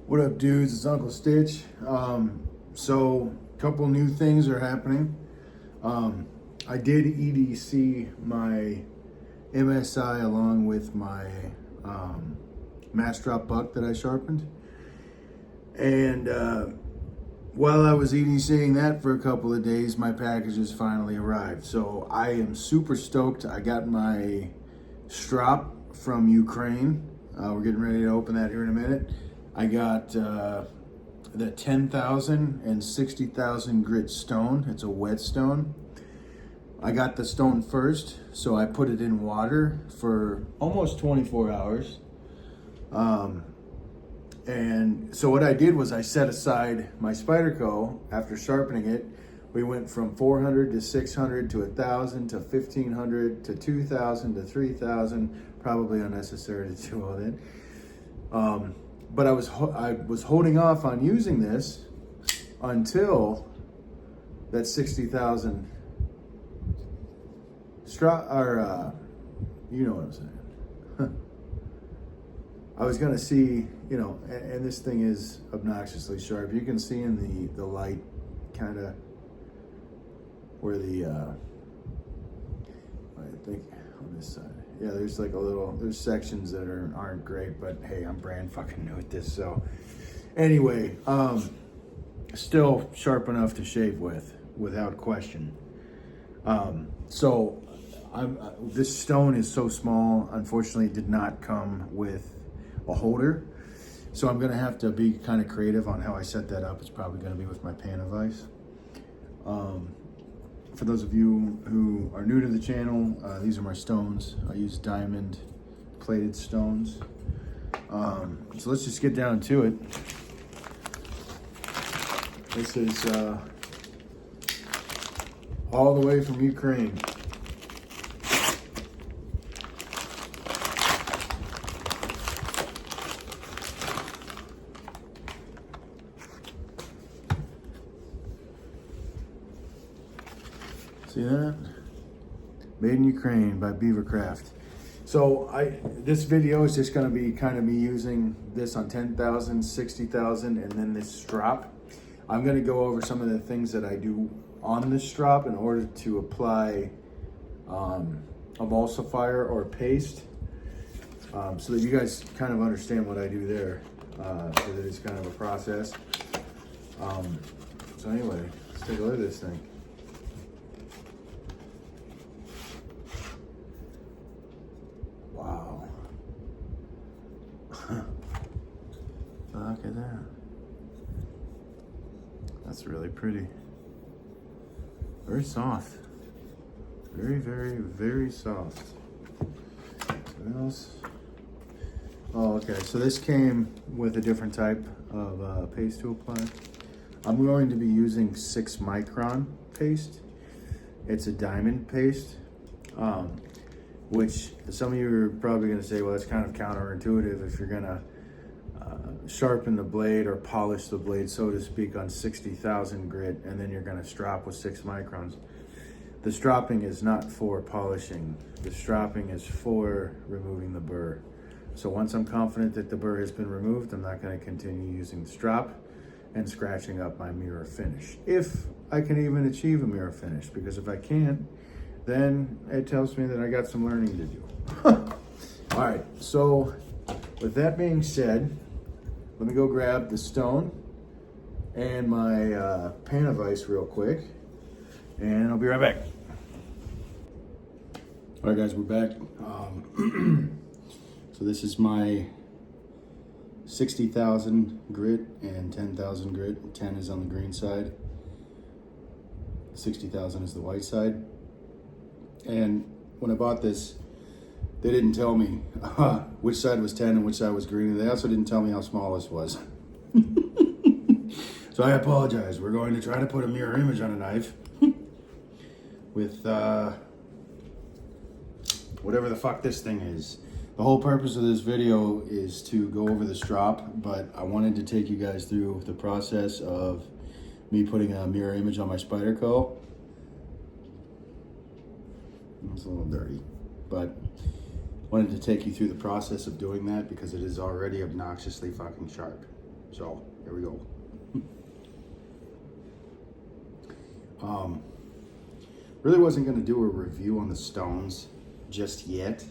What up, dudes? It's Uncle Stitch. So a couple new things are happening. I did EDC my MSI along with my Strop buck that I sharpened. And while I was EDCing that for a couple of days, my packages finally arrived. So I am super stoked. I got my Strop from Ukraine. We're getting ready to open that here in a minute. I got the 10,000 and 60,000 grit stone. It's a whetstone. I got the stone first, so I put it in water for almost 24 hours. And so what I did was I set aside my Spyderco after sharpening it. We went from 400 to 600 to 1,000 to 1,500 to 2,000 to 3,000. Probably unnecessary to do all that. But I was holding off on using this until that 60,000 Strop, or you know what I'm saying. I was gonna see, you know, and this thing is obnoxiously sharp. You can see in the light, kind of where the I think on this side. Yeah, there's like there's sections that aren't great, but hey, I'm brand fucking new at this. So anyway, still sharp enough to shave with, without question. So this stone is so small, unfortunately it did not come with a holder. So I'm gonna have to be kind of creative on how I set that up. It's probably gonna be with my pan of ice. For those of you who are new to the channel, these are my stones. I use diamond plated stones. So let's just get down to it. This is all the way from Ukraine. See that? Made in Ukraine by Beavercraft. So this video is just gonna be kind of me using this on 10,000, 60,000, and then this Strop. I'm gonna go over some of the things that I do on this Strop in order to apply emulsifier or paste, so that you guys kind of understand what I do there, so that it's kind of a process. So anyway, let's take a look at this thing. Wow. Look at that. That's really pretty. Very soft. Very, very, very soft. What else? Oh, okay. So this came with a different type of paste to apply. I'm going to be using 6 micron paste. It's a diamond paste. Which some of you are probably going to say, well, that's kind of counterintuitive if you're going to sharpen the blade or polish the blade, so to speak, on 60,000 grit, and then you're going to strop with 6 microns. The stropping is not for polishing. The stropping is for removing the burr. So once I'm confident that the burr has been removed, I'm not going to continue using the strop and scratching up my mirror finish. If I can even achieve a mirror finish, because if I can't, then it tells me that I got some learning to do. All right, so with that being said, let me go grab the stone and my pan of ice real quick, and I'll be right back. All right, guys, we're back. So this is my 60,000 grit and 10,000 grit. 10 is on the green side. 60,000 is the white side. And when I bought this, they didn't tell me which side was 10 and which side was green. And they also didn't tell me how small this was. So I apologize. We're going to try to put a mirror image on a knife with whatever the fuck this thing is. The whole purpose of this video is to go over the Strop, but I wanted to take you guys through the process of me putting a mirror image on my Spyderco. It's a little dirty, but wanted to take you through the process of doing that because it is already obnoxiously fucking sharp. So here we go. Really wasn't going to do a review on the stones just yet,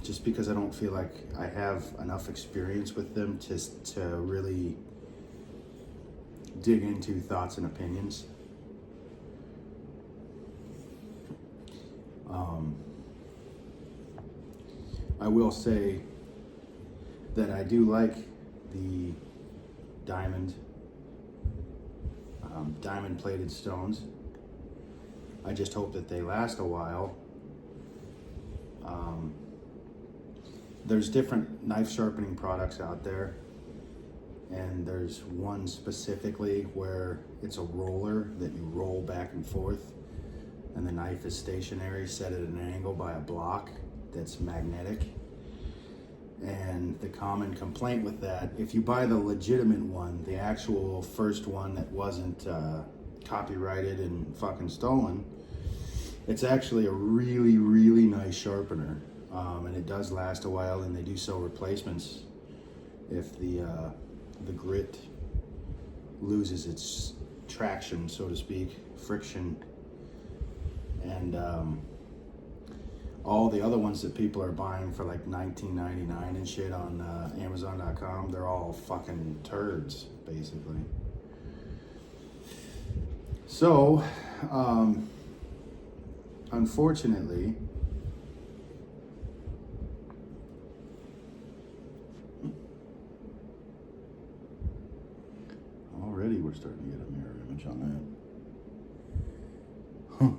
just because I don't feel like I have enough experience with them to really dig into thoughts and opinions. I will say that I do like the diamond plated stones. I just hope that they last a while. There's different knife sharpening products out there, and there's one specifically where it's a roller that you roll back and forth, and the knife is stationary, set at an angle by a block that's magnetic. And the common complaint with that, if you buy the legitimate one, the actual first one that wasn't copyrighted and fucking stolen, it's actually a really, really nice sharpener. And it does last a while, and they do sell replacements if the grit loses its traction, so to speak, friction. And all the other ones that people are buying for like $19.99 and shit on Amazon.com, they're all fucking turds, basically. So, unfortunately, already we're starting to get a mirror image on that. Huh. All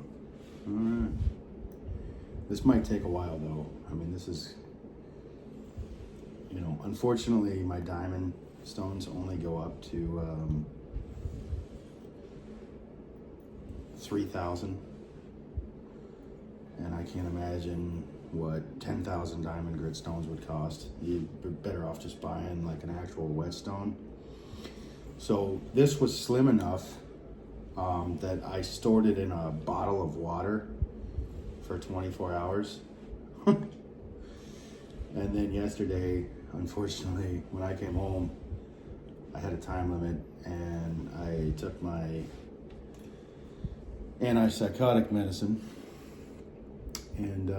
right. This might take a while though. I mean, this is, unfortunately my diamond stones only go up to 3,000. And I can't imagine what 10,000 diamond grit stones would cost. You'd be better off just buying like an actual whetstone. So this was slim enough that I stored it in a bottle of water for 24 hours. And then yesterday, unfortunately, when I came home, I had a time limit, and I took my antipsychotic medicine, and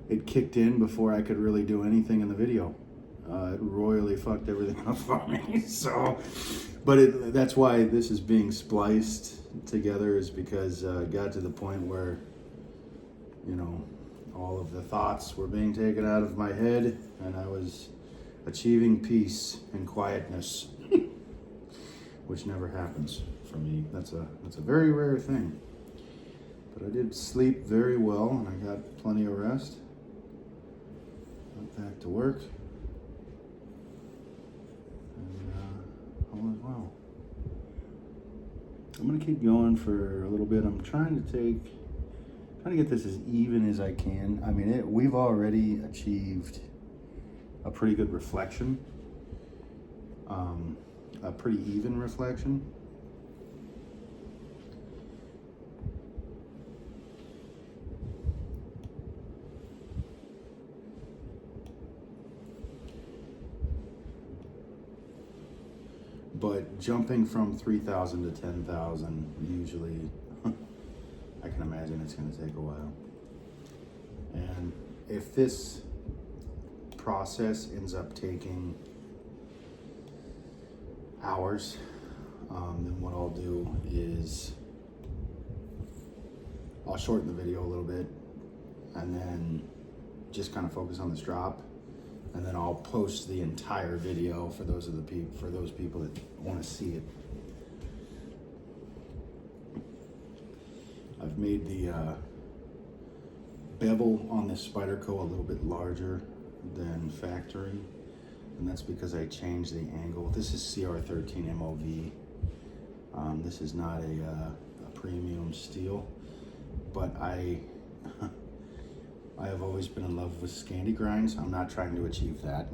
it kicked in before I could really do anything in the video. It royally fucked everything up for me. So, but that's why this is being spliced together, is because it got to the point where, all of the thoughts were being taken out of my head, and I was achieving peace and quietness, which never happens for me. That's a very rare thing. But I did sleep very well, and I got plenty of rest. Went back to work, and all is well. I'm gonna keep going for a little bit. I'm trying to get this as even as I can. I mean, we've already achieved a pretty good reflection, a pretty even reflection. But jumping from 3,000 to 10,000, usually, I can imagine it's going to take a while. And if this process ends up taking hours, then what I'll do is I'll shorten the video a little bit, and then just kind of focus on the strop, and then I'll post the entire video for those people that want to see it. I've made the bevel on this Spyderco a little bit larger than factory, and that's because I changed the angle. This is CR13 MOV. This is not a premium steel, but I have always been in love with Scandi grinds. I'm not trying to achieve that,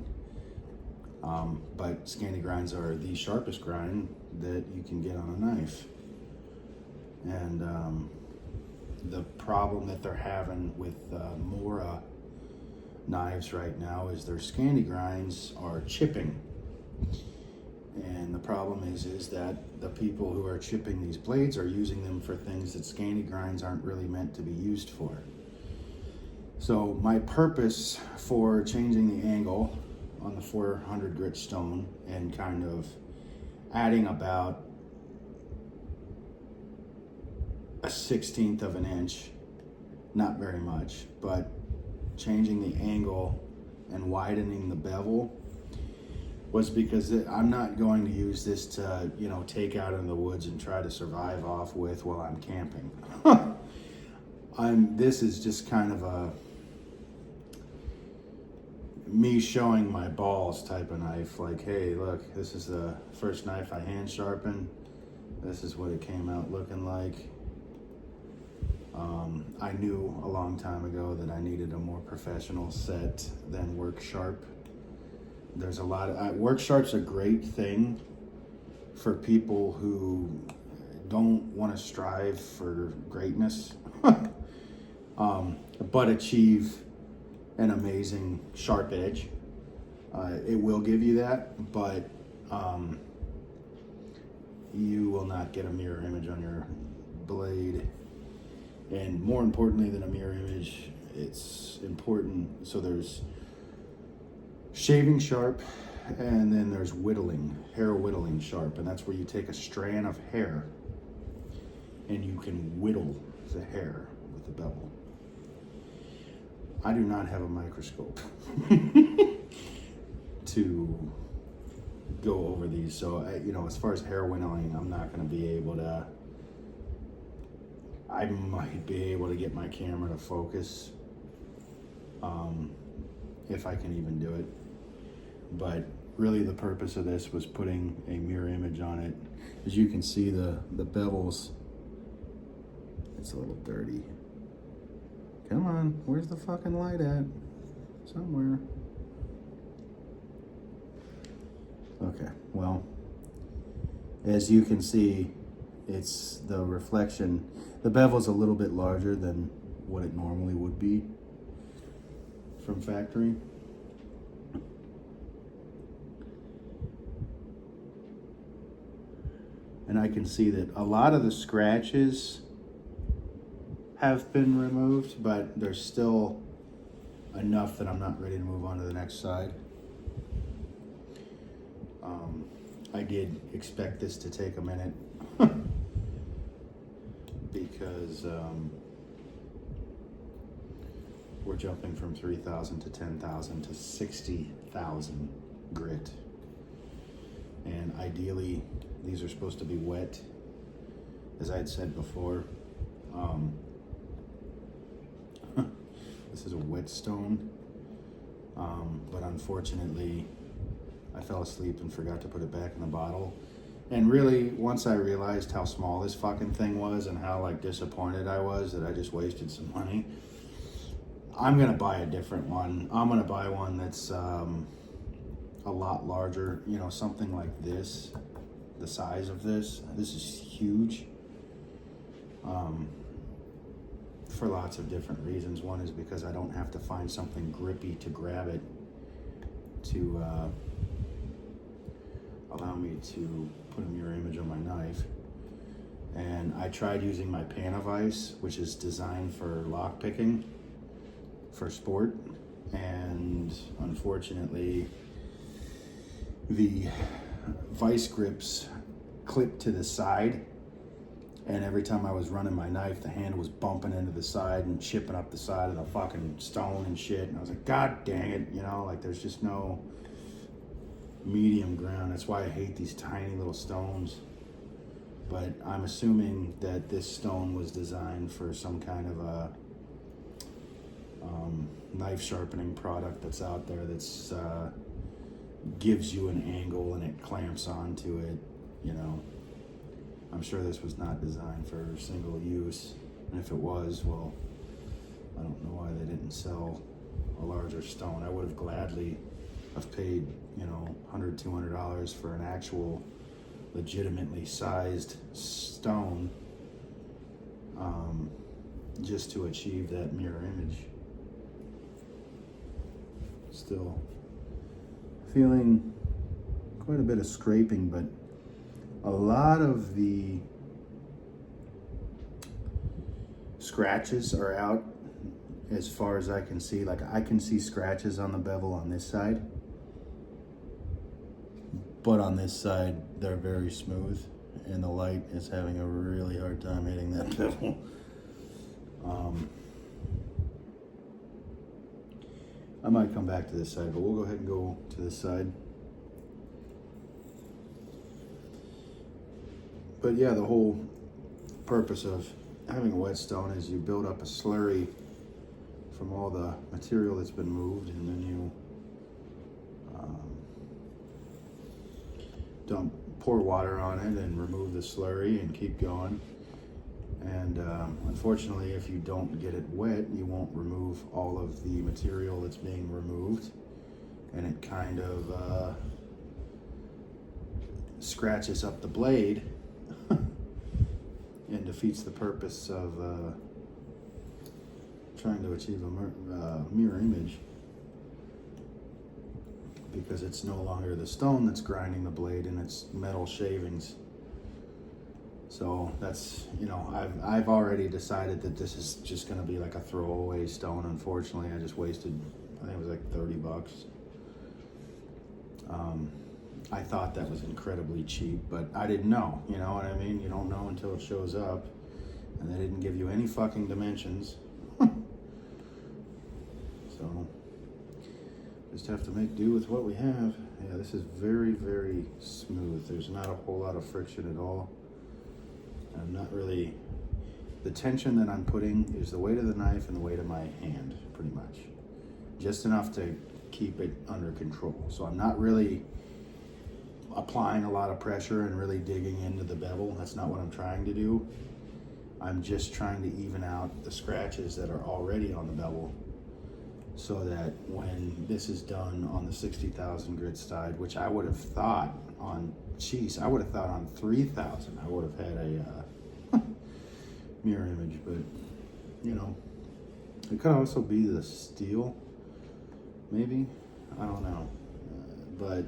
but Scandi grinds are the sharpest grind that you can get on a knife. And the problem that they're having with Mora knives right now is their Scandi grinds are chipping. And the problem is that the people who are chipping these blades are using them for things that Scandi grinds aren't really meant to be used for. So my purpose for changing the angle on the 400 grit stone and kind of adding about a 1/16 of an inch, not very much, but changing the angle and widening the bevel was because I'm not going to use this to, take out in the woods and try to survive off with while I'm camping. This is just kind of me showing my balls type of knife. Like, hey, look, this is the first knife I hand sharpened. This is what it came out looking like. I knew a long time ago that I needed a more professional set than Work Sharp. There's a lot of Work Sharp's a great thing for people who don't want to strive for greatness, but achieve an amazing sharp edge. It will give you that, but you will not get a mirror image on your blade. And more importantly than a mirror image, it's important. So there's shaving sharp, and then there's whittling, hair whittling sharp. And that's where you take a strand of hair and you can whittle the hair with the bevel. I do not have a microscope to go over these. So, as far as hair whittling, I'm not going to be able to. I might be able to get my camera to focus, if I can even do it. But really the purpose of this was putting a mirror image on it. As you can see, the bevels, it's a little dirty. Come on, where's the fucking light at? Somewhere. Okay, well, as you can see, it's the reflection. The bevel's a little bit larger than what it normally would be from factory. And I can see that a lot of the scratches have been removed, but there's still enough that I'm not ready to move on to the next side. I did expect this to take a minute because we're jumping from 3,000 to 10,000 to 60,000 grit. And ideally, these are supposed to be wet, as I had said before. This is a wet stone, but unfortunately, I fell asleep and forgot to put it back in the bottle. And really, once I realized how small this fucking thing was and how disappointed I was that I just wasted some money, I'm gonna buy a different one. I'm gonna buy one that's a lot larger, something like this, the size of this. This is huge. For lots of different reasons. One is because I don't have to find something grippy to grab it to allow me to put a mirror image on my knife. And I tried using my Panavice, which is designed for lock picking for sport, and unfortunately the vice grips clip to the side, and every time I was running my knife, the hand was bumping into the side and chipping up the side of the fucking stone and shit. And I was like, God dang it, there's just no medium ground. That's why I hate these tiny little stones. But I'm assuming that this stone was designed for some kind of a knife sharpening product that's out there that's gives you an angle and it clamps onto it, I'm sure this was not designed for single use, and if it was, well, I don't know why they didn't sell a larger stone. I would have gladly have paid, $100, $200 for an actual legitimately sized stone, just to achieve that mirror image. Still feeling quite a bit of scraping, but a lot of the scratches are out as far as I can see. Like, I can see scratches on the bevel on this side, but on this side they're very smooth, and the light is having a really hard time hitting that bevel. I might come back to this side, but we'll go ahead and go to this side. But yeah, the whole purpose of having a whetstone is you build up a slurry from all the material that's been moved, and then you pour water on it and remove the slurry and keep going. And unfortunately, if you don't get it wet, you won't remove all of the material that's being removed, and it kind of scratches up the blade and defeats the purpose of trying to achieve a mirror image, because it's no longer the stone that's grinding the blade, and it's metal shavings. So that's, you know, I've already decided that this is just going to be like a throwaway stone. Unfortunately, I just wasted, I think it was like $30. I thought that was incredibly cheap, but I didn't know, you know what I mean? You don't know until it shows up, and they didn't give you any fucking dimensions. So just have to make do with what we have. Yeah, this is very, very smooth. There's not a whole lot of friction at all. I'm not really, the tension that I'm putting is the weight of the knife and the weight of my hand, pretty much. Just enough to keep it under control. So I'm not really applying a lot of pressure and really digging into the bevel. That's not what I'm trying to do. I'm just trying to even out the scratches that are already on the bevel, so that when this is done on the 60,000 grit side, which I would have thought on, I would have thought on 3,000, I would have had a mirror image, but you know, it could also be the steel, maybe, I don't know, but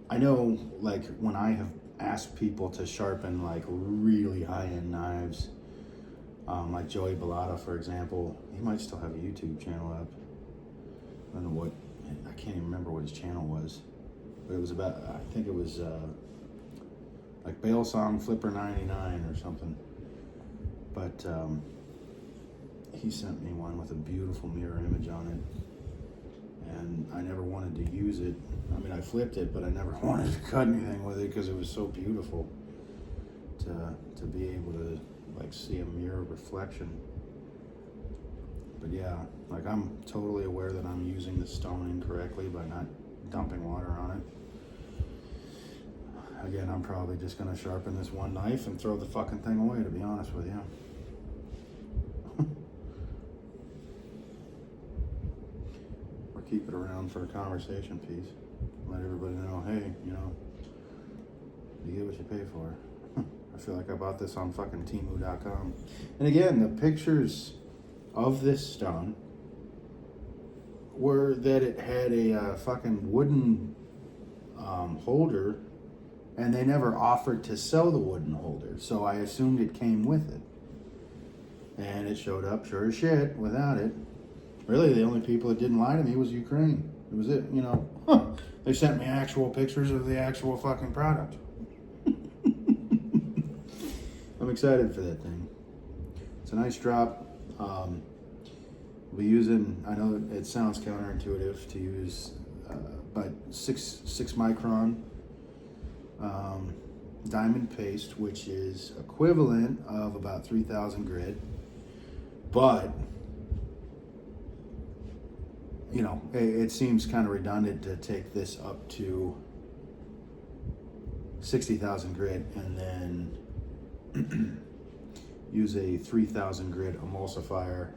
I know, like, when I have asked people to sharpen like really high-end knives, like Joey Bellata, for example, he might still have a YouTube channel up. I don't know what, I can't even remember what his channel was, but it was about, I think it was like Bale Song Flipper 99 or something. But he sent me one with a beautiful mirror image on it, and I never wanted to use it. I mean, I flipped it, but I never wanted to cut anything with it because it was so beautiful to be able to like see a mirror reflection. But yeah, like, I'm totally aware that I'm using the stone incorrectly by not dumping water on it. Again, I'm probably just gonna sharpen this one knife and throw the fucking thing away, to be honest with you. Or keep it around for a conversation piece. Let everybody know, hey, you know, you get what you pay for. I feel like I bought this on fucking Temu.com. And again, the pictures of this stone were that it had a fucking wooden holder, and they never offered to sell the wooden holder, so I assumed it came with it. And it showed up sure as shit without it. Really, the only people that didn't lie to me was Ukraine. It was it, you know. They sent me actual pictures of the actual fucking product. I'm excited for that thing. It's a nice drop. We'll be using, I know it sounds counterintuitive to use, but six micron diamond paste, which is equivalent of about 3,000 grit, but you know, it seems kind of redundant to take this up to 60,000 grit and then use a 3,000 grit emulsifier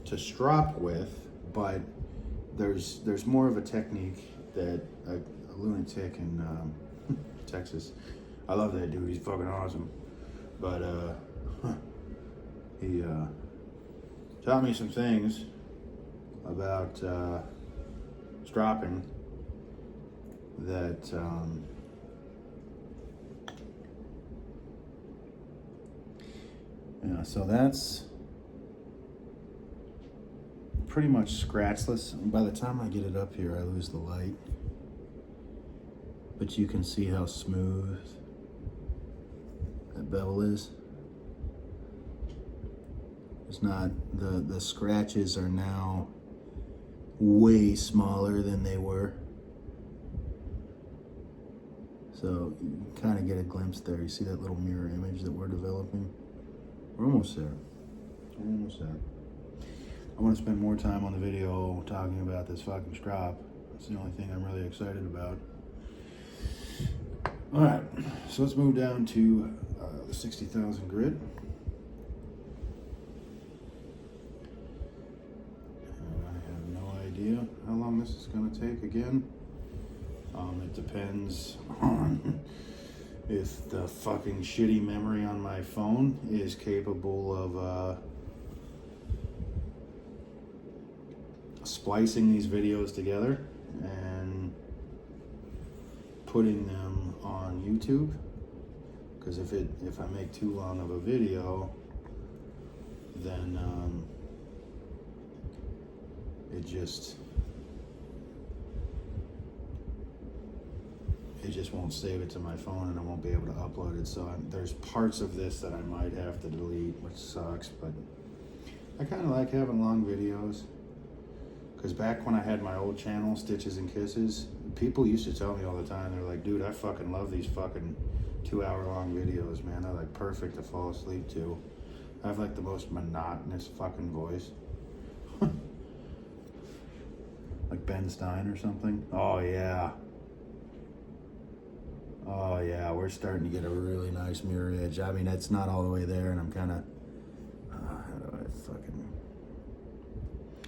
to strop with. But there's more of a technique that a lunatic in Texas, I love that dude, he's fucking awesome, but taught me some things about stropping that yeah, so that's pretty much scratchless. By the time I get it up here, I lose the light, but you can see how smooth that bevel is. It's not, the scratches are now way smaller than they were. So you kind of get a glimpse there. You see that little mirror image that we're developing? We're almost there. We're almost there. I want to spend more time on the video talking about this fucking strop. That's the only thing I'm really excited about. All right, so let's move down to the 60,000 grit. I have no idea how long this is going to take again. It depends on if the fucking shitty memory on my phone is capable of splicing these videos together and putting them on YouTube. Because if I make too long of a video, then it just won't save it to my phone, and I won't be able to upload it. So there's parts of this that I might have to delete, which sucks, but I kind of like having long videos. Because back when I had my old channel, Stitches and Kisses, people used to tell me all the time, they're like, dude, I fucking love these fucking 2-hour long videos, man. They're like perfect to fall asleep to. I have like the most monotonous fucking voice. Like Ben Stein or something. Oh yeah. Oh yeah, we're starting to get a really nice mirror edge. I mean, it's not all the way there, and I'm kind of, how do I fucking,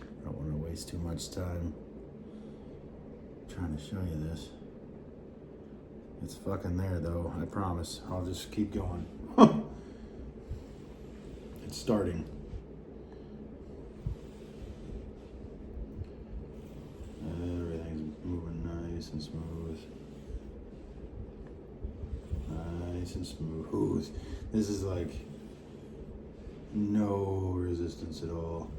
I don't want to waste too much time trying to show you this. It's fucking there though, I promise. I'll just keep going. It's starting. Everything's moving nice and smooth. Nice and smooth. This is like no resistance at all.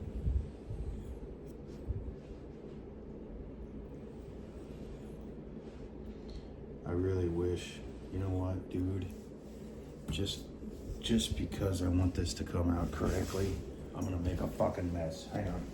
I really wish, you know what, dude? Just because I want this to come out correctly, I'm gonna make a fucking mess. Hang on.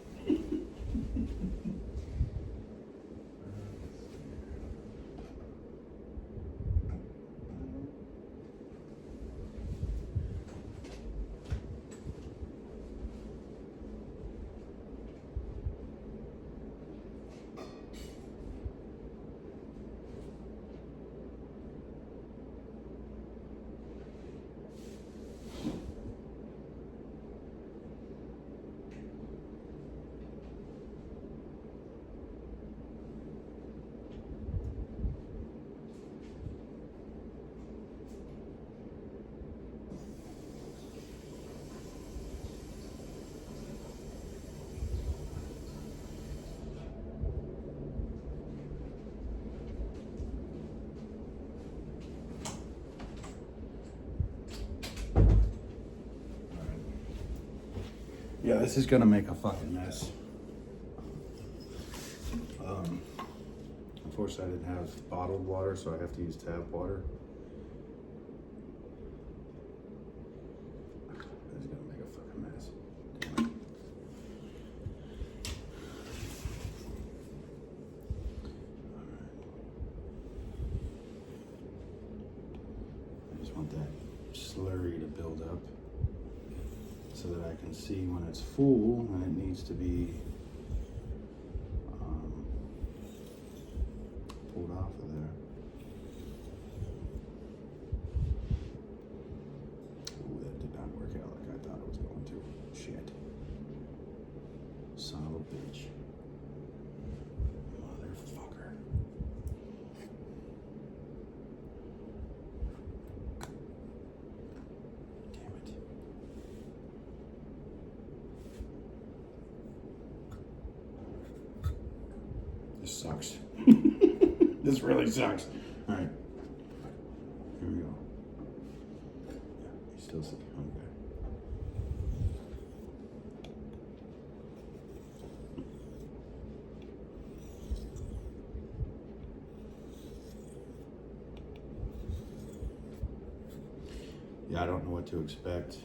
Yeah, this is gonna make a fucking mess. Unfortunately, I didn't have bottled water, so I have to use tap water. This is gonna make a fucking mess. Damn it. I just want that slurry to build up, so that I can see when it's full and it needs to be pulled off of there. Ooh, that did not work out like I thought it was going to. Shit. Son of a bitch. Motherfucker. Damn it. This sucks. This really sucks. All right. Here we go. Yeah, you still see. Okay. Yeah, I don't know what to expect.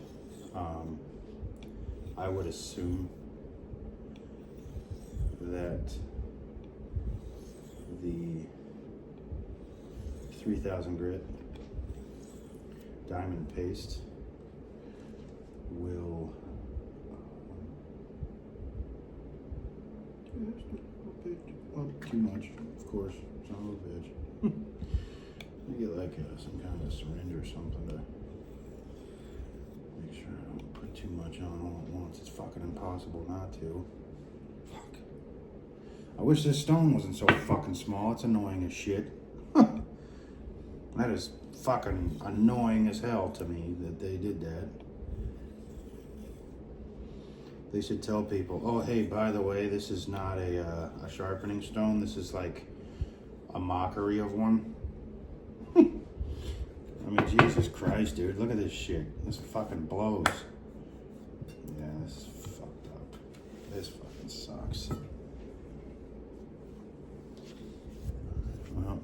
I would assume that the 3000 grit diamond paste will too much, of course, son of a bitch. Let me get like some kind of syringe or something to make sure I don't put too much on all at once. It's fucking impossible not to. Fuck. I wish this stone wasn't so fucking small. It's annoying as shit. That is fucking annoying as hell to me that they did that. They should tell people, oh, hey, by the way, this is not a sharpening stone. This is like a mockery of one. I mean, Jesus Christ, dude. Look at this shit. This fucking blows. Yeah, this is fucked up. This fucking sucks. Well.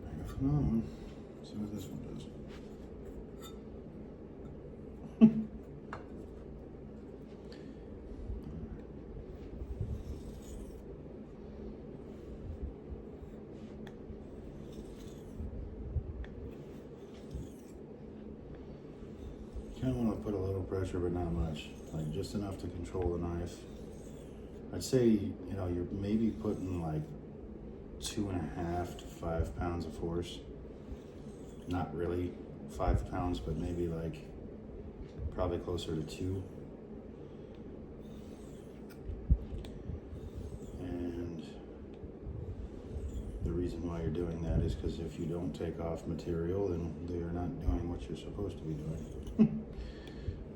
Microphone on. See what this one does. Kind of want to put a little pressure, but not much. Like just enough to control the knife. I'd say, you know, you're maybe putting like 2.5 to 5 pounds of force. Not really 5 pounds, but maybe like probably closer to 2. And the reason why you're doing that is because if you don't take off material, then you're not doing what you're supposed to be doing.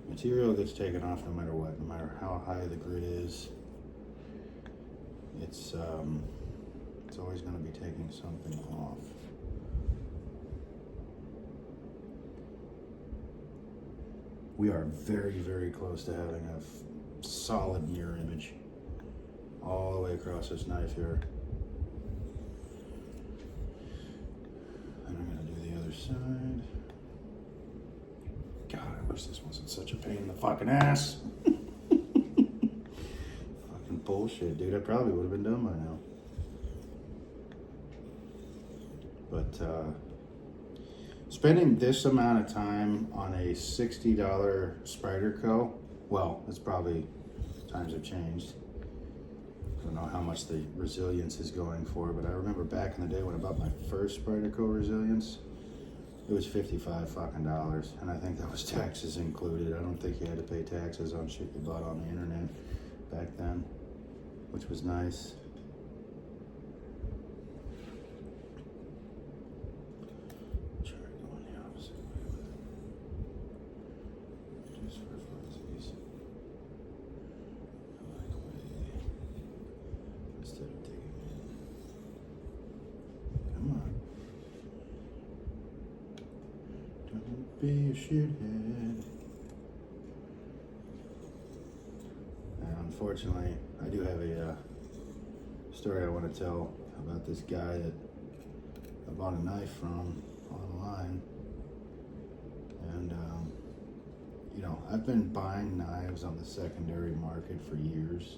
Material gets taken off no matter what, no matter how high the grit is. It's always going to be taking something off. We are very, very close to having a solid mirror image all the way across this knife here. And I'm going to do the other side. God, I wish this wasn't such a pain in the fucking ass. Fucking bullshit, dude. I probably would have been done by now. But spending this amount of time on a $60 Spyderco, well, it's probably, times have changed. I don't know how much the Resilience is going for, but I remember back in the day when I bought my first Spyderco Resilience, it was $55 fucking dollars, and I think that was taxes included. I don't think you had to pay taxes on shit you bought on the internet back then, which was nice. Try going the opposite way with it. Just for funsies. I like way instead of digging in. Come on. Don't be a shithead. And unfortunately, I do have a story I want to tell about this guy that I bought a knife from online. And, you know, I've been buying knives on the secondary market for years,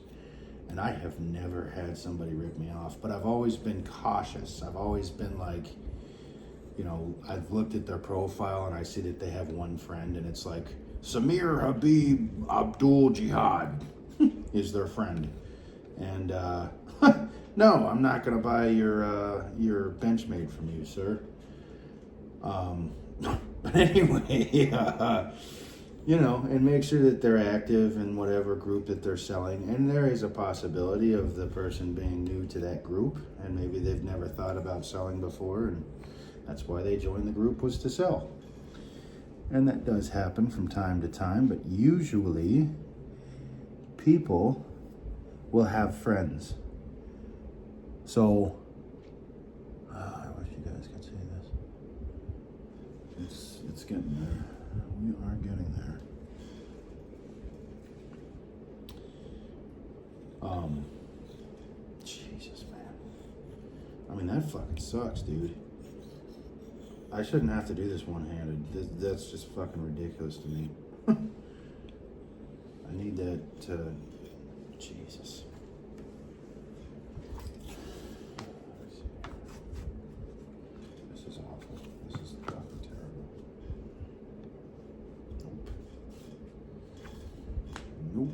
and I have never had somebody rip me off, but I've always been cautious. I've always been like, you know, I've looked at their profile and I see that they have one friend, and it's like Samir Habib Abdul Jihad is their friend. And no, I'm not gonna buy your Benchmade from you, sir. But anyway, you know, and make sure that they're active in whatever group that they're selling. And there is a possibility of the person being new to that group, and maybe they've never thought about selling before, and that's why they joined the group, was to sell. And that does happen from time to time, but usually people will have friends. So, I wish you guys could see this. It's getting there. We are getting there. Jesus, man. I mean, that fucking sucks, dude. I shouldn't have to do this one-handed. That's just fucking ridiculous to me. I need that to... Jesus. This is awful. This is fucking terrible. Nope.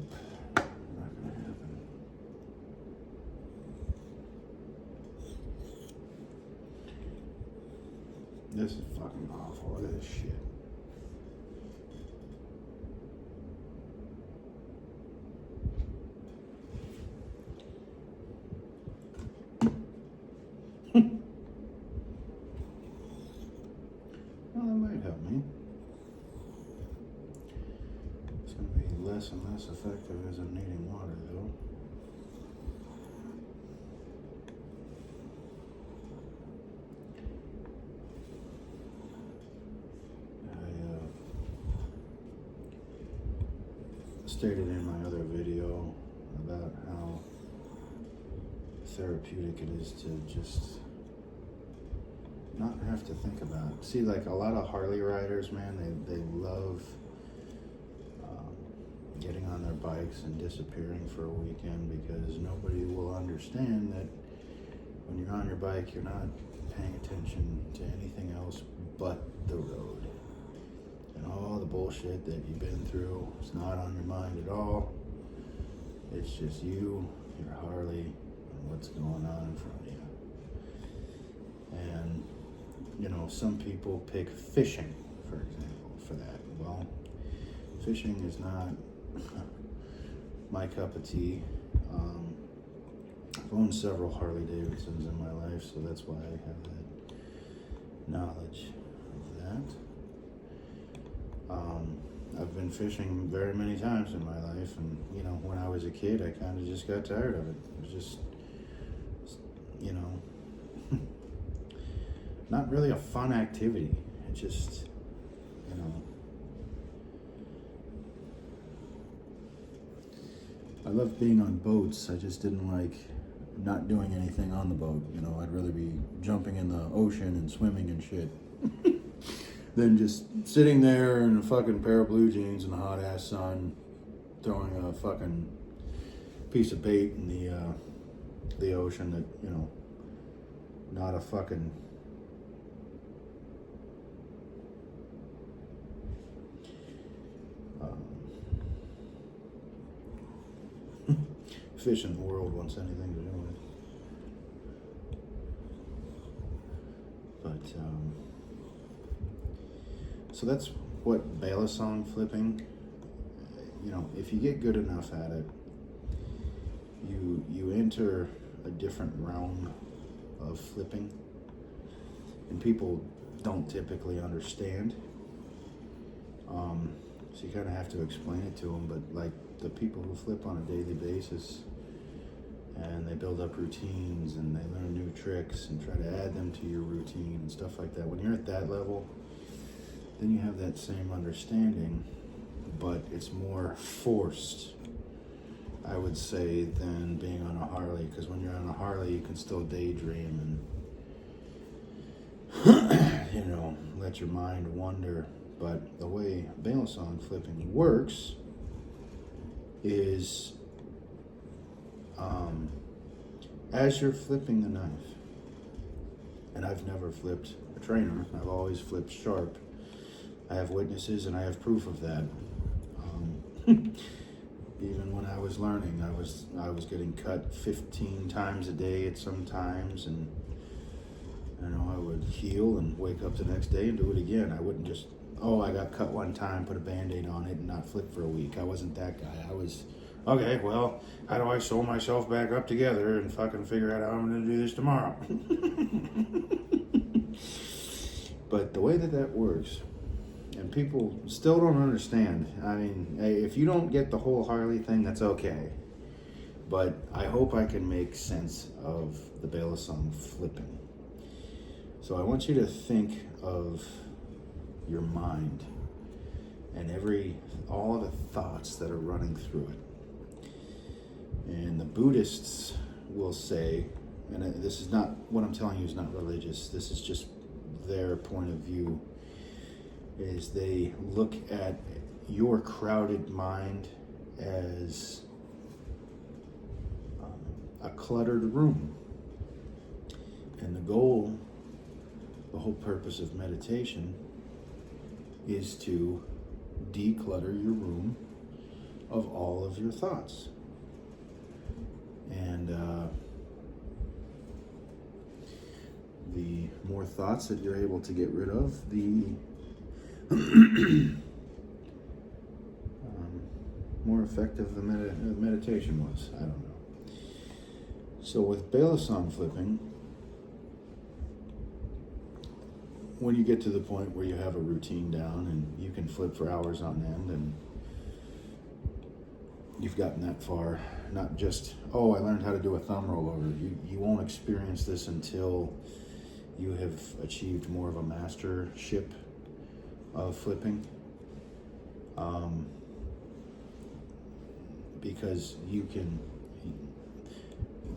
Not gonna happen. This is fucking awful. Look at this shit. Well, that might help me. It's going to be less and less effective as I'm needing water, though. Stated in my other video about how therapeutic it is to just not have to think about it. See, like a lot of Harley riders, man, they love getting on their bikes and disappearing for a weekend because nobody will understand that when you're on your bike, you're not paying attention to anything else but the road. And all the bullshit that you've been through is not on your mind at all. It's just you, your Harley, and what's going on in front of you. And, you know, some people pick fishing, for example, for that. Well, fishing is not my cup of tea. I've owned several Harley Davidsons in my life, so that's why I have that knowledge of that. I've been fishing very many times in my life, and you know, when I was a kid, I kind of just got tired of it. It was just, you know, not really a fun activity. It just, you know, I love being on boats. I just didn't like not doing anything on the boat. You know, I'd rather be jumping in the ocean and swimming and shit than just sitting there in a fucking pair of blue jeans in the hot ass sun, throwing a fucking piece of bait in the ocean that, you know, not a fucking fish in the world wants anything to do with. But so that's what balisong flipping, you know, if you get good enough at it, you enter a different realm of flipping, and people don't typically understand. So you kind of have to explain it to them, but like the people who flip on a daily basis and they build up routines and they learn new tricks and try to add them to your routine and stuff like that, when you're at that level, then you have that same understanding, but it's more forced, I would say, than being on a Harley, because when you're on a Harley, you can still daydream and, you know, let your mind wander. But the way balisong flipping works is, as you're flipping the knife, and I've never flipped a trainer, I've always flipped sharp. I have witnesses and I have proof of that. Even when I was learning, I was getting cut 15 times a day at some times, and you know, I would heal and wake up the next day and do it again. I wouldn't just, oh, I got cut one time, put a Band-Aid on it and not flip for a week. I wasn't that guy. I was, okay, well, how do I sew myself back up together and fucking figure out how I'm gonna do this tomorrow? But the way that works And people still don't understand. I mean, if you don't get the whole Harley thing, that's okay. But I hope I can make sense of the Balisong flipping. So I want you to think of your mind and all the thoughts that are running through it. And the Buddhists will say, and this is not, what I'm telling you is not religious, this is just their point of view, is they look at your crowded mind as a cluttered room. And the goal, the whole purpose of meditation is to declutter your room of all of your thoughts. And the more thoughts that you're able to get rid of, the more effective the meditation was. I don't know. So with Balisong flipping, when you get to the point where you have a routine down and you can flip for hours on end, and you've gotten that far, not just, oh, I learned how to do a thumb rollover. You won't experience this until you have achieved more of a mastership of flipping. Because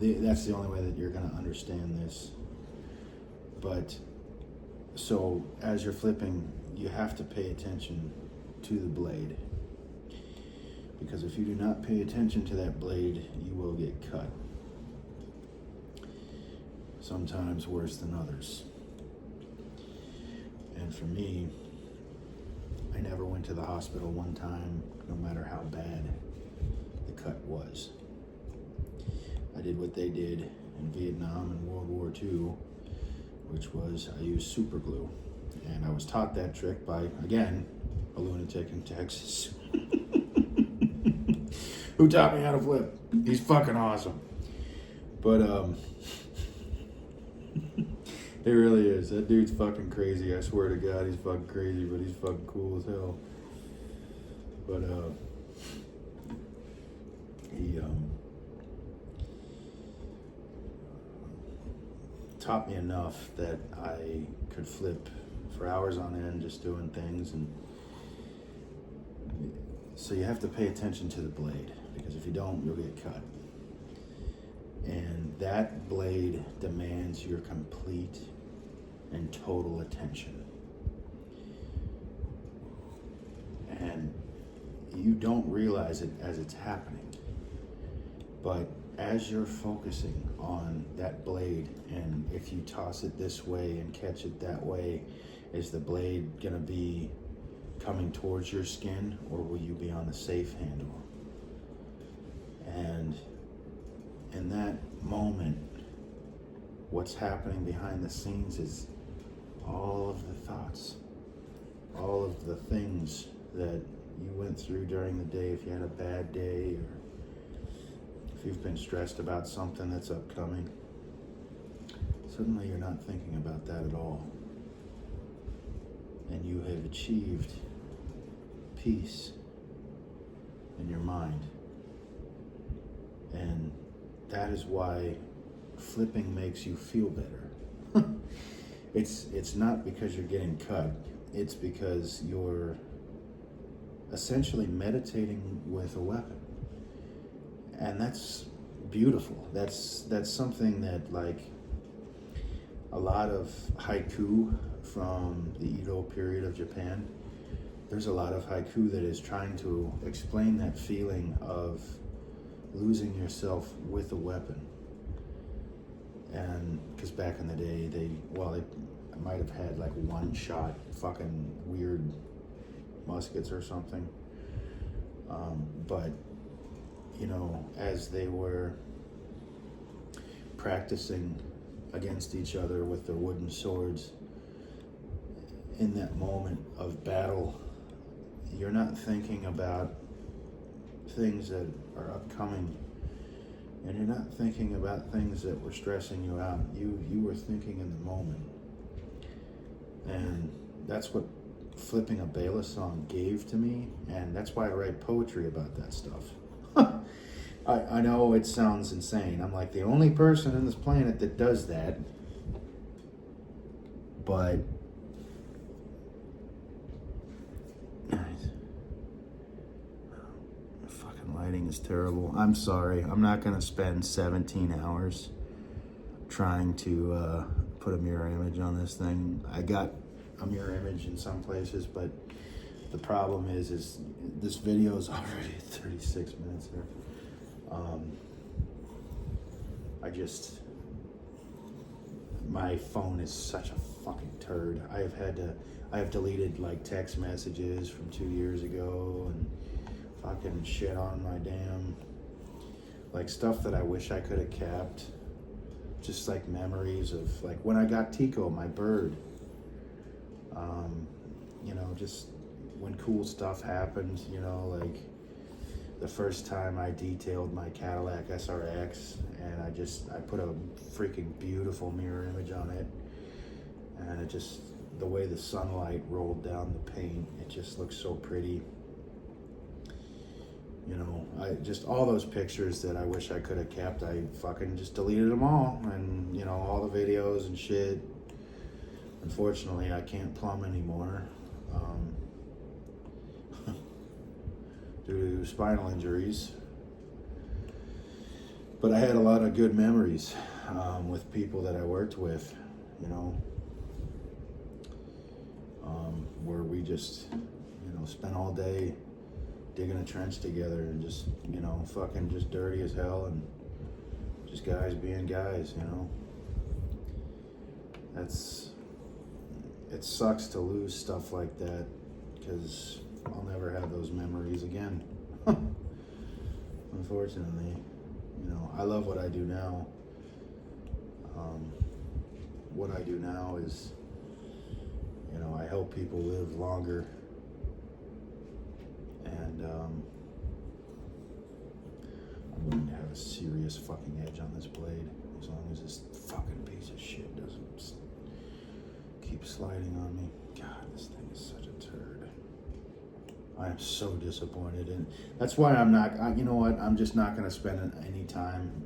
that's the only way that you're going to understand this. But so as you're flipping, you have to pay attention to the blade. Because if you do not pay attention to that blade, you will get cut. Sometimes worse than others. And for me, I never went to the hospital one time, no matter how bad the cut was. I did what they did in Vietnam and World War II, which was I used super glue. And I was taught that trick by, again, a lunatic in Texas. Who taught me how to flip? He's fucking awesome. But it really is. That dude's fucking crazy. I swear to God, he's fucking crazy, but he's fucking cool as hell. But he taught me enough that I could flip for hours on end, just doing things. And so you have to pay attention to the blade, because if you don't, you'll get cut. And that blade demands your complete and total attention. And you don't realize it as it's happening. But as you're focusing on that blade, and if you toss it this way and catch it that way, is the blade gonna be coming towards your skin, or will you be on the safe handle? And in that moment, what's happening behind the scenes is all of the thoughts, all of the things that you went through during the day. If you had a bad day, or if you've been stressed about something that's upcoming, suddenly you're not thinking about that at all. And you have achieved peace in your mind. And that is why flipping makes you feel better. It's not because you're getting cut. It's because you're essentially meditating with a weapon. And that's beautiful. That's something that, like, a lot of haiku from the Edo period of Japan, there's a lot of haiku that is trying to explain that feeling of losing yourself with a weapon. And because back in the day, they might have had like one shot fucking weird muskets or something. But you know, as they were practicing against each other with their wooden swords, in that moment of battle, you're not thinking about things that are upcoming, and you're not thinking about things that were stressing you out. You were thinking in the moment. And that's what flipping a Bela song gave to me, and that's why I write poetry about that stuff. I know it sounds insane. I'm like the only person on this planet that does that, but fucking lighting is terrible. I'm sorry. I'm not gonna spend 17 hours trying to put a mirror image on this thing. I got a mirror image in some places, but the problem is this video is already 36 minutes here. My phone is such a fucking turd. I have deleted like text messages from 2 years ago and fucking shit on my damn, like stuff that I wish I could have kept. Just like memories of like when I got Tico, my bird. You know, just when cool stuff happened, you know, like the first time I detailed my Cadillac SRX, and I put a freaking beautiful mirror image on it, and it just, the way the sunlight rolled down the paint, it just looks so pretty. You know, just all those pictures that I wish I could have kept, I fucking just deleted them all, and you know, all the videos and shit. Unfortunately, I can't plumb anymore. Due to spinal injuries, but I had a lot of good memories with people that I worked with, you know, where we just, you know, spent all day digging a trench together and just, you know, fucking just dirty as hell and just guys being guys, you know. It sucks to lose stuff like that, because I'll never have those memories again. Unfortunately, you know, I love what I do now. What I do now is, you know, I help people live longer, and I'm going to have a serious fucking edge on this blade, as long as this fucking piece of shit doesn't keep sliding on me. God, this thing is such a turd. I am so disappointed, and that's why you know what, I'm just not going to spend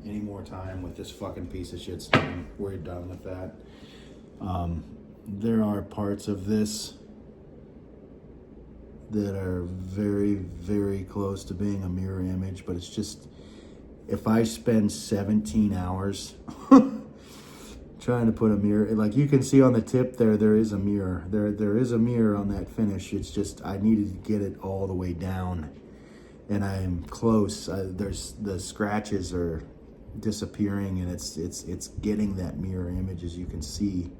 any more time with this fucking piece of shit stuff. We're done with that. There are parts of this that are very, very close to being a mirror image, but it's just, if I spend 17 hours trying to put a mirror, like you can see on the tip there is a mirror. There is a mirror on that finish. It's just, I needed to get it all the way down, and I'm close. The scratches are disappearing, and it's getting that mirror image, as you can see.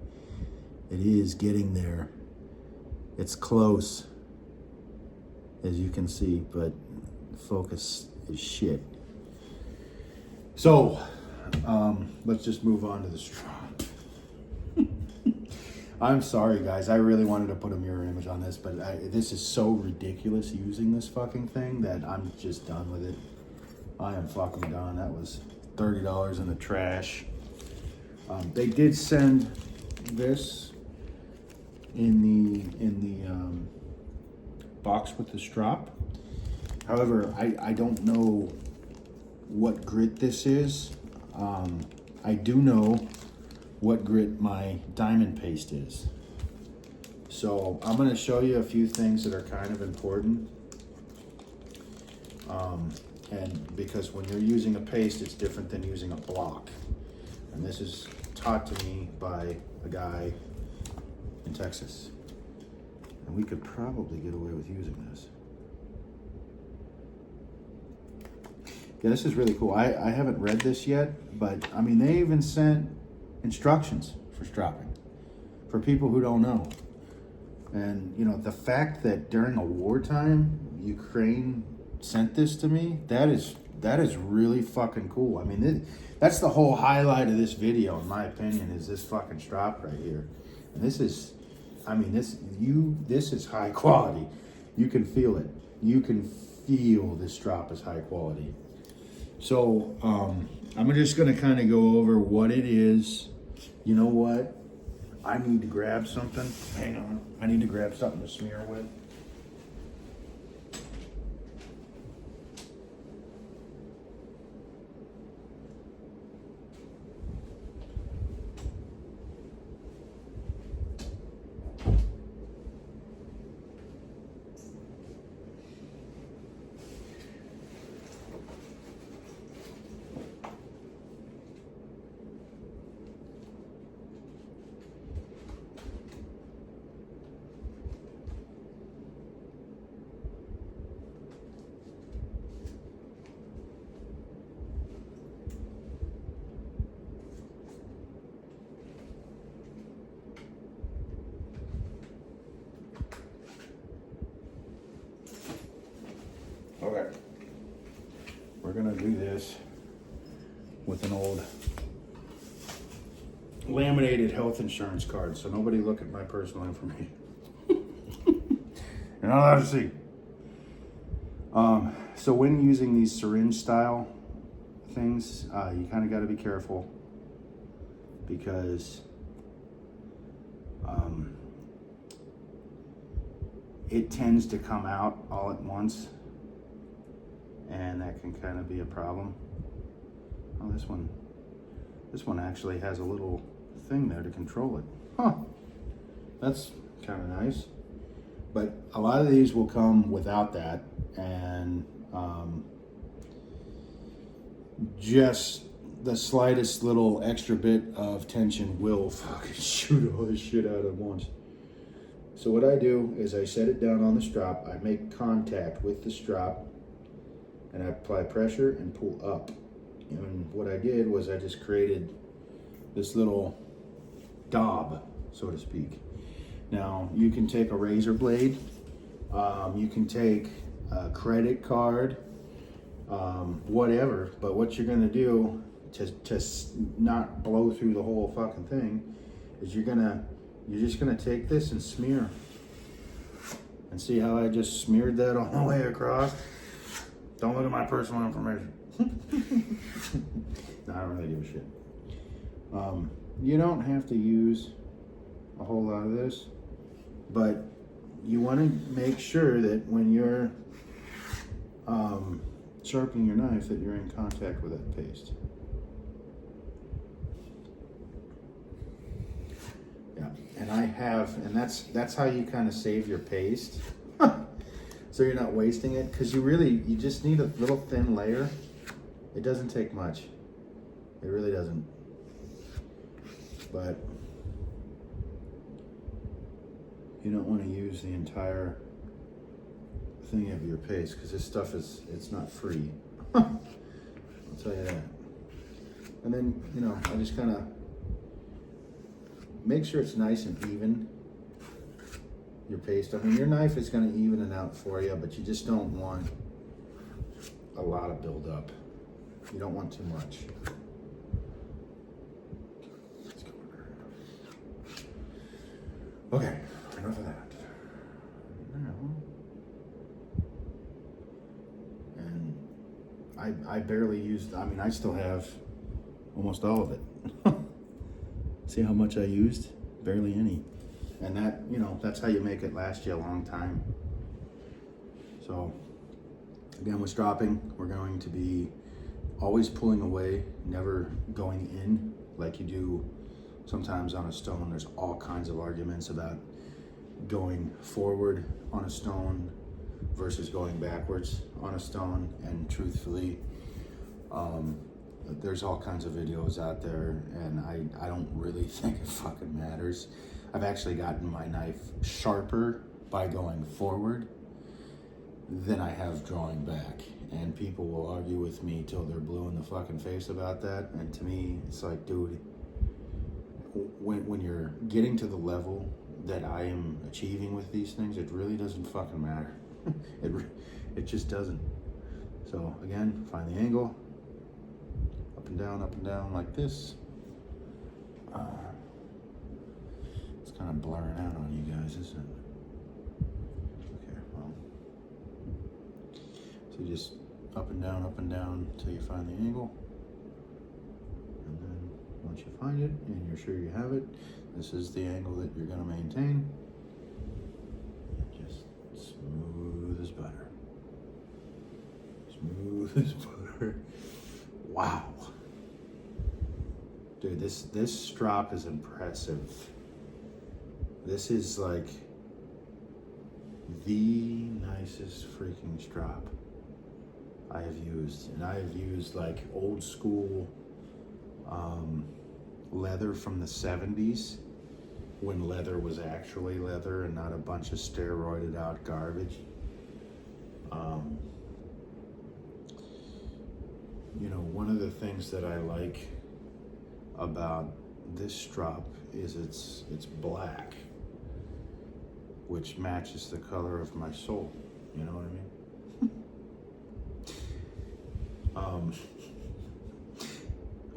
It is getting there. It's close, as you can see, but focus is shit. So let's just move on to the straw. I'm sorry, guys. I really wanted to put a mirror image on this, but this is so ridiculous using this fucking thing that I'm just done with it. I am fucking done. That was $30 in the trash. They did send this in the box with the strop. However, I don't know what grit this is. I do know what grit my diamond paste is. So I'm going to show you a few things that are kind of important. And because when you're using a paste, it's different than using a block. And this is taught to me by a guy in Texas. And we could probably get away with using this. Yeah, this is really cool. I haven't read this yet, but I mean, they even sent instructions for stropping for people who don't know. And you know, the fact that during a wartime Ukraine sent this to me, that is really fucking cool. I mean, that's the whole highlight of this video, in my opinion, is this fucking strop right here. And this is, I mean, this is high quality. You can feel it. You can feel this strop is high quality. So I'm just gonna kind of go over what it is. You know what? I need to grab something. Hang on. I need to grab something to smear with. Okay. We're gonna do this with an old laminated health insurance card, so nobody look at my personal information. You're not allowed to see. So when using these syringe style things, you kind of got to be careful because it tends to come out all at once, and that can kind of be a problem. Oh, this one actually has a little thing there to control it. Huh, that's kind of nice. But a lot of these will come without that, and just the slightest little extra bit of tension will fucking shoot all this shit out at once. So what I do is I set it down on the strop, I make contact with the strop, and I apply pressure and pull up. And what I did was I just created this little daub, so to speak. Now, you can take a razor blade, you can take a credit card, whatever, but what you're gonna do to not blow through the whole fucking thing is you're just gonna take this and smear. And see how I just smeared that all the way across? Don't look at my personal information. No, I don't really give a shit. You don't have to use a whole lot of this, but you want to make sure that when you're sharpening your knife that you're in contact with that paste. Yeah, and I have, and that's how you kind of save your paste. So you're not wasting it, because you just need a little thin layer. It doesn't take much. It really doesn't. But you don't want to use the entire thing of your paste, because this stuff it's not free. I'll tell you that. And then, I just kind of make sure it's nice and even, your paste. I mean, your knife is going to even it out for you, but you just don't want a lot of buildup. You don't want too much. Let's go over there. Okay, enough of that. Now, and I barely used, I mean, I still have almost all of it. See how much I used? Barely any. And that, that's how you make it last you a long time. So, again, with stropping, we're going to be always pulling away, never going in like you do sometimes on a stone. There's all kinds of arguments about going forward on a stone versus going backwards on a stone. And truthfully, there's all kinds of videos out there, and I don't really think it fucking matters. I've actually gotten my knife sharper by going forward than I have drawing back. And people will argue with me till they're blue in the fucking face about that. And to me, it's like, dude, when you're getting to the level that I am achieving with these things, it really doesn't fucking matter. It just doesn't. So again, find the angle, up and down like this. It's kind of blurring out on you guys, isn't it? Okay, well, so you just up and down until you find the angle, and then once you find it and you're sure you have it, this is the angle that you're going to maintain. Just smooth as butter. Smooth as butter. Wow. Dude, this strop is impressive. This is like the nicest freaking strop I have used. And I have used like old school leather from the 70s, when leather was actually leather and not a bunch of steroided out garbage. You know, one of the things that I like about this strop is it's black, which matches the color of my soul. You know what I mean?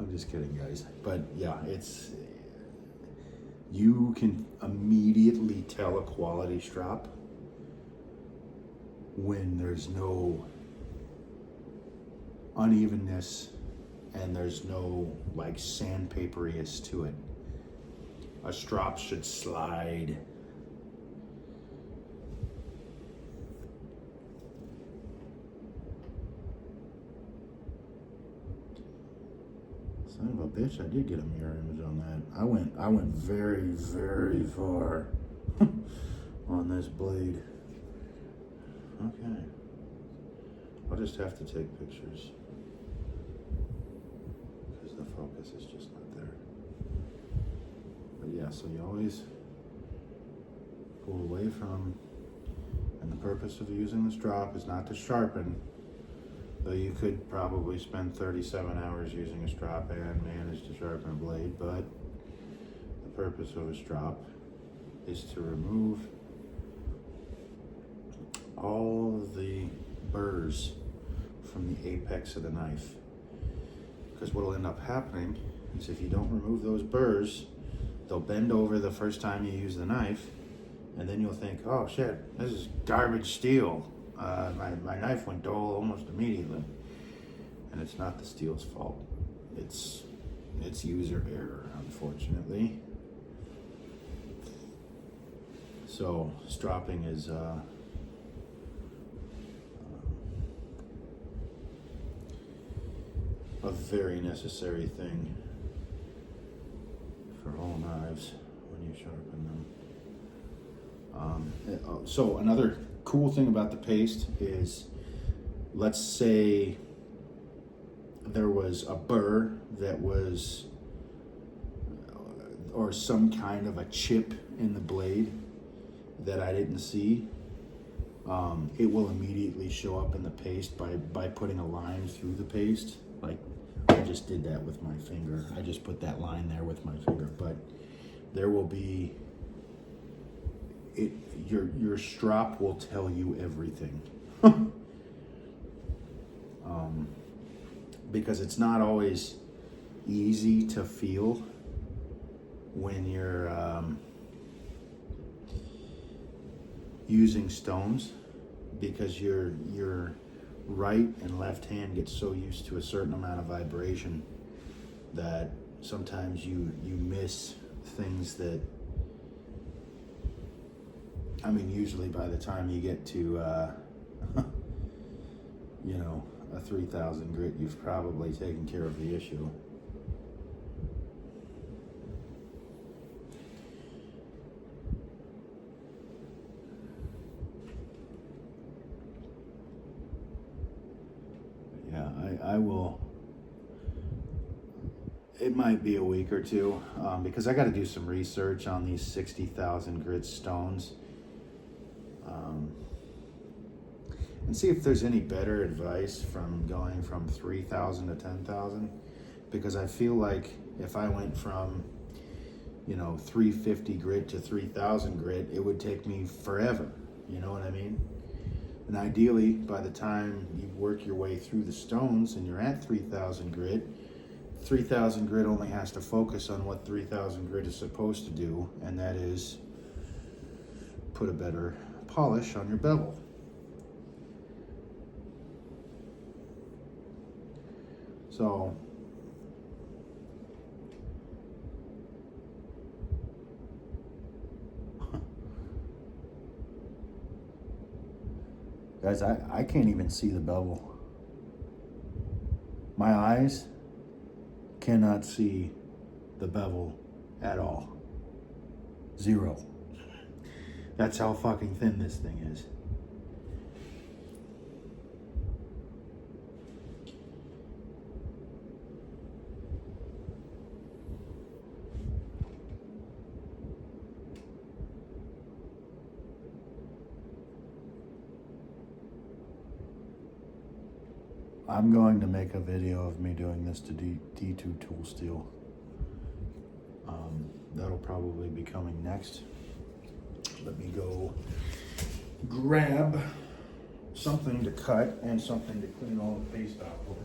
I'm just kidding, guys. But yeah, you can immediately tell a quality strop when there's no unevenness and there's no like sandpaperiness to it. A strop should slide. Son of a bitch, I did get a mirror image on that. I went very, very far on this blade. Okay. I'll just have to take pictures because the focus is just not there. But yeah, so you always pull away from, and the purpose of using the strop is not to sharpen, though you could probably spend 37 hours using a strop and manage to sharpen a blade, but the purpose of a strop is to remove all of the burrs from the apex of the knife. Because what will end up happening is if you don't remove those burrs, they'll bend over the first time you use the knife, and then you'll think, oh shit, this is garbage steel. My knife went dull almost immediately. And it's not the steel's fault. It's user error, unfortunately. So stropping is a very necessary thing for all knives when you sharpen them. So another cool thing about the paste is, let's say there was a burr that was, or some kind of a chip in the blade that I didn't see. It will immediately show up in the paste by putting a line through the paste. Like I just did that with my finger. I just put that line there with my finger, but there will be, your strop will tell you everything. Because it's not always easy to feel when you're using stones, because your right and left hand gets so used to a certain amount of vibration that sometimes you miss things that, I mean, usually by the time you get to you know, a 3000 grit, you've probably taken care of the issue. Yeah, I will. It might be a week or two because I got to do some research on these 60,000 grit stones and see if there's any better advice from going from 3,000 to 10,000, because I feel like if I went from, you know, 350 grit to 3,000 grit, it would take me forever. You know what I mean? And ideally, by the time you work your way through the stones and you're at 3,000 grit, 3,000 grit only has to focus on what 3,000 grit is supposed to do, and that is put a better polish on your bevel. So Guys, I can't even see the bevel. My eyes cannot see the bevel at all. Zero. That's how fucking thin this thing is. I'm going to make a video of me doing this to D2 tool steel. That'll probably be coming next. Let me go grab something to cut and something to clean all the paste off with.